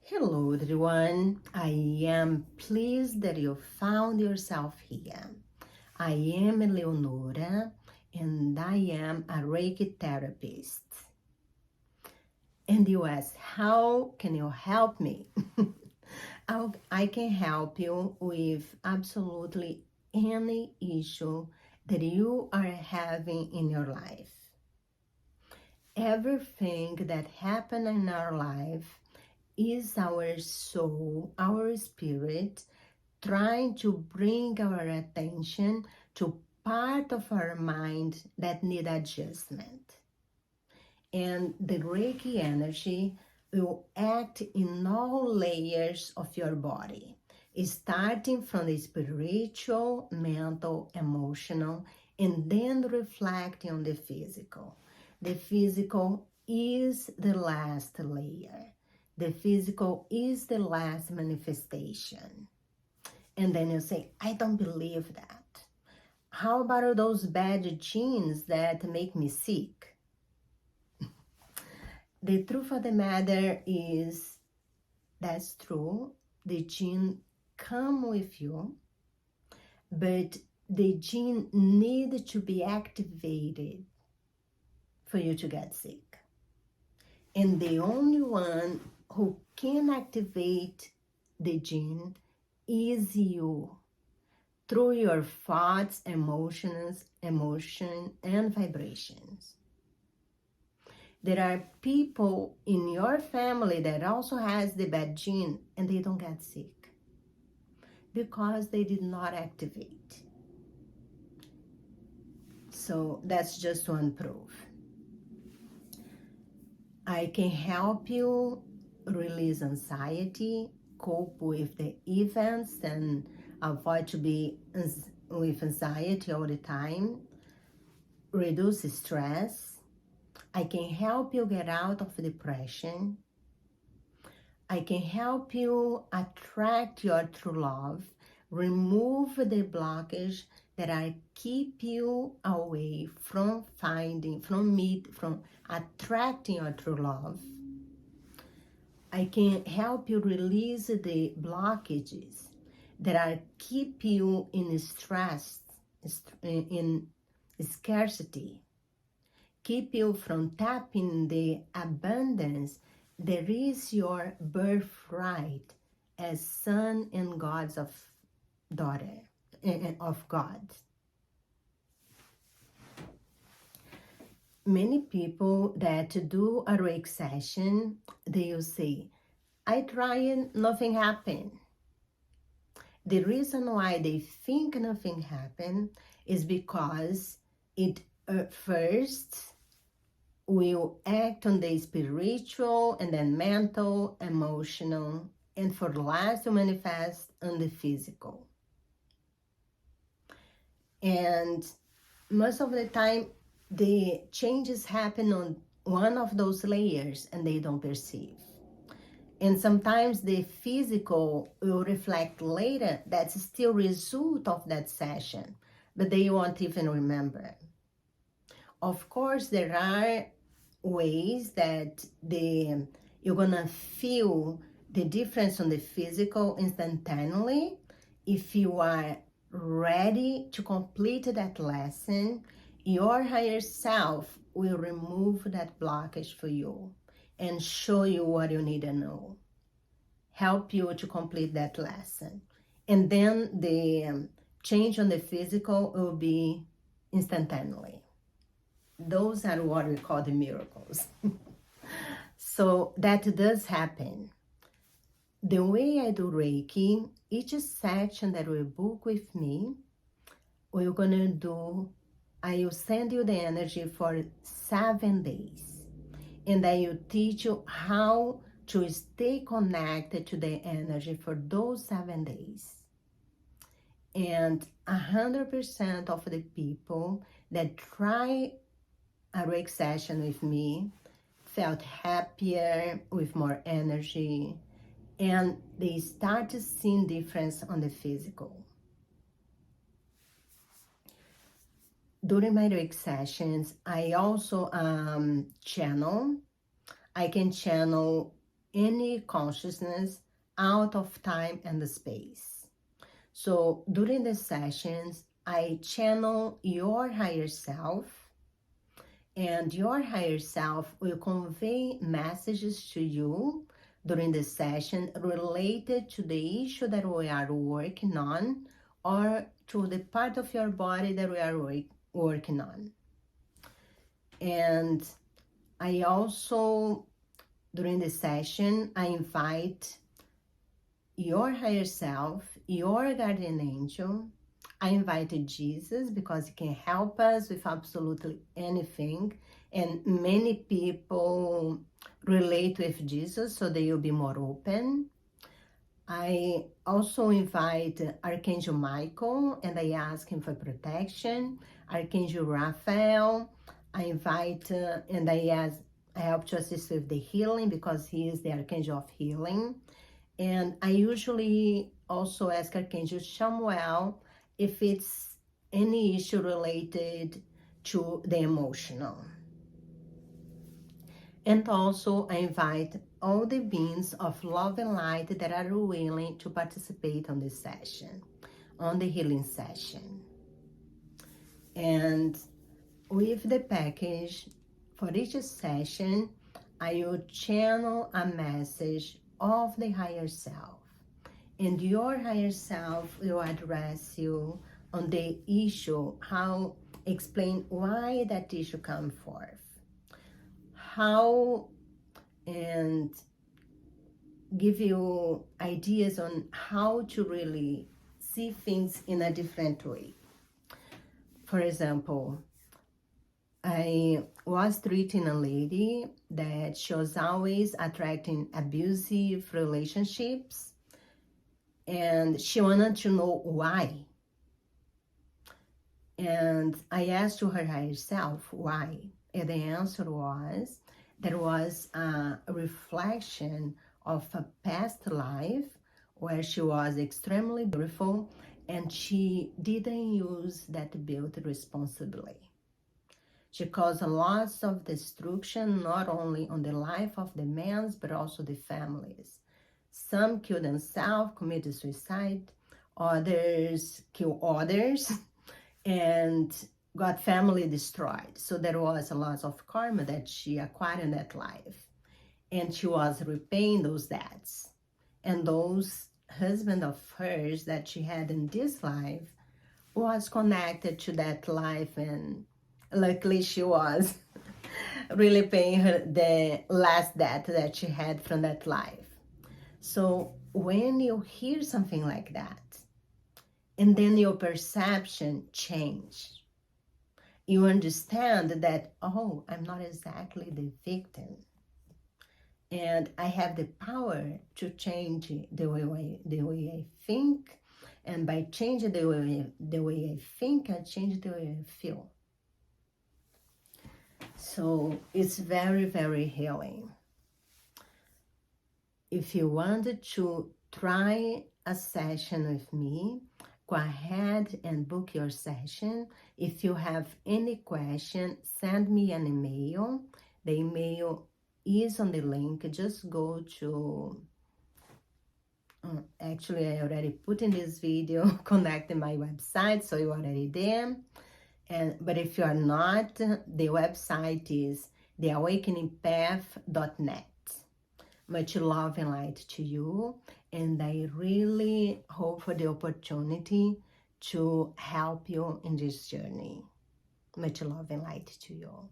Hello everyone, I am pleased that you found yourself here. I am Eleonora and I am a Reiki therapist. And you ask, how can you help me? I can help you with absolutely any issue that you are having in your life. Everything that happened in our life is our soul, our spirit, trying to bring our attention to part of our mind that need adjustment. And the Reiki energy will act in all layers of your body, starting from the spiritual, mental, emotional, and then reflecting on the physical. The physical is the last layer. The physical is the last manifestation. And then you say, I don't believe that. How about those bad genes that make me sick? The truth of the matter is that's true. The gene come with you, but the gene need to be activated for you to get sick. And the only one who can activate the gene is you, through your thoughts, emotion, and vibrations. There are people in your family that also has the bad gene and they don't get sick because they did not activate. So that's just one proof. I can help you release anxiety, cope with the events, and avoid to be with anxiety all the time, reduce stress. I can help you get out of depression. I can help you attract your true love, remove the blockage that I keep you away from attracting your true love. I can help you release the blockages that are keep you in stress, in scarcity, keep you from tapping the abundance that is your birthright as son and gods of daughter of God. Many people that do a Reiki session, they will say, I tried, nothing happened. The reason why they think nothing happened is because it first will act on the spiritual and then mental, emotional, and for last to manifest on the physical. And most of the time, the changes happen on one of those layers and they don't perceive. And sometimes the physical will reflect later that's still result of that session, but they won't even remember. Of course, there are ways that you're gonna feel the difference on the physical instantaneously if you are ready to complete that lesson. Your higher self will remove that blockage for you and show you what you need to know, help you to complete that lesson. And then the change on the physical will be instantaneously. Those are what we call the miracles. So that does happen. The way I do Reiki, each section that we book with me, I will send you the energy for 7 days. And I will teach you how to stay connected to the energy for those 7 days. And 100% of the people that try a Reiki session with me felt happier, with more energy, and they started seeing difference on the physical. During my Reiki sessions, I also channel. I can channel any consciousness out of time and space. So during the sessions, I channel your higher self, and your higher self will convey messages to you during the session related to the issue that we are working on, or to the part of your body that we are working on. And I also, during the session, I invite your higher self, your guardian angel. I invited Jesus because he can help us with absolutely anything. And many people relate with Jesus, so they will be more open. I also invite Archangel Michael, and I ask him for protection. Archangel Raphael, I invite and I help to assist with the healing because he is the Archangel of healing. And I usually also ask Archangel Samuel if it's any issue related to the emotional. And also I invite all the beings of love and light that are willing to participate on this session, on the healing session. And with the package, for each session, I will channel a message of the higher self. And your higher self will address you on the issue, how explain why that issue come forth, how, and give you ideas on how to really see things in a different way. For example, I was treating a lady that she was always attracting abusive relationships, and she wanted to know why. And I asked to her higher self why, and the answer was there was a reflection of a past life where she was extremely beautiful and she didn't use that beauty responsibly. She caused lots of destruction, not only on the life of the men, but also the families. Some killed themselves, committed suicide, others killed others, and got family destroyed. So there was a lot of karma that she acquired in that life. And she was repaying those debts. And those husband of hers that she had in this life was connected to that life, and luckily she was really paying her the last debt that she had from that life. So when you hear something like that, and then your perception change, you understand that, oh, I'm not exactly the victim. And I have the power to change the way I think. And by changing the way I think, I change the way I feel. So it's very, very healing. If you wanted to try a session with me, go ahead and book your session. If you have any question, send me an email. The email is on the link. Just go to, actually I already put in this video, connecting my website, so you're already there. But if you are not, the website is theawakeningpath.net. Much love and light to you, and I really hope for the opportunity to help you in this journey. Much love and light to you.